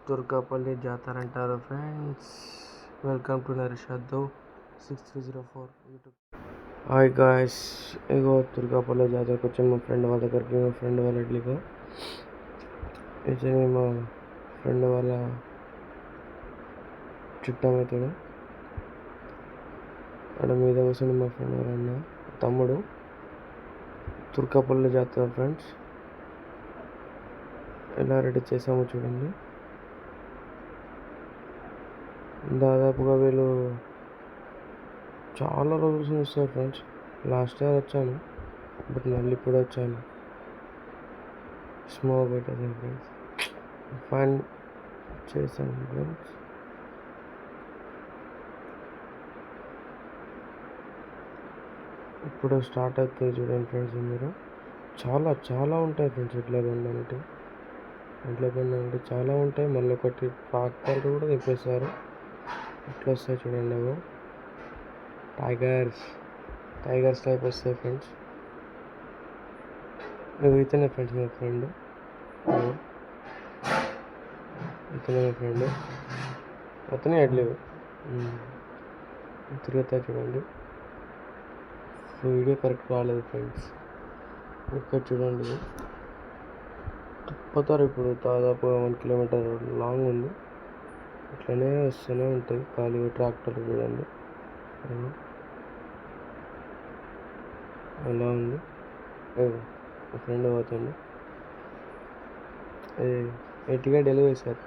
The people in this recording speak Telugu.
దుర్గాపల్లి జాతర అంటారు ఫ్రెండ్స్. వెల్కమ్ టు నరిషాద్ 6304 యూట్యూబ్. హాయ్ గాయస్, ఇగో దుర్గాపల్లి జాతరకు వచ్చాను మా ఫ్రెండ్ వాళ్ళ దగ్గరికి. మా ఫ్రెండ్ వాళ్ళ ఇడ్లీగా ఇది మా ఫ్రెండ్ వాళ్ళ చుట్టమవుతాడు. అక్కడ మీద కూర్చొని మా ఫ్రెండ్ వాళ్ళ అన్న తమ్ముడు. దుర్గాపల్లి జాతర ఫ్రెండ్స్, ఎలా రెడీ చేసామో చూడండి. దాదాపుగా వీళ్ళు చాలా రోజులు వస్తారు ఫ్రెండ్స్. లాస్ట్ ఇయర్ వచ్చాను, బట్ మళ్ళీ ఇప్పుడు వచ్చాను. స్మోక్ పెట్టేది ఫ్రెండ్స్, ఫన్ చేశాను ఫ్రెండ్స్. ఇప్పుడు స్టార్ట్ అవుతుంది చూడండి ఫ్రెండ్స్. మీరు చాలా చాలా ఉంటాయి ఫ్రెండ్స్. ఎట్లా బండి అంటే చాలా ఉంటాయి. మళ్ళీ ఒకటి ట్రాక్టర్ కూడా తెప్పేస్తారు. ఎట్లా వస్తాయి చూడండి. అవి టైగర్స్ టైప్ వస్తాయి ఫ్రెండ్స్. ఇతనే ఫ్రెండ్స్ మా ఫ్రెండ్, అతనే అడ్లేవు తిరుగుతాయి చూడండి. వీడియో కరెక్ట్ రాలేదు ఫ్రెండ్స్. ఇక్కడ చూడండి, తిప్పుతారు. ఇప్పుడు దాదాపు 1 కిలోమీటర్ లాంగ్ ఉంది. ఇట్లనే వస్తూనే ఉంటాయి ఖాళీ ట్రాక్టర్ చూడండి. అలా ఉంది. మా ఫ్రెండ్ పోతుంది. ఎట్టిగా డెలివరీ సార్.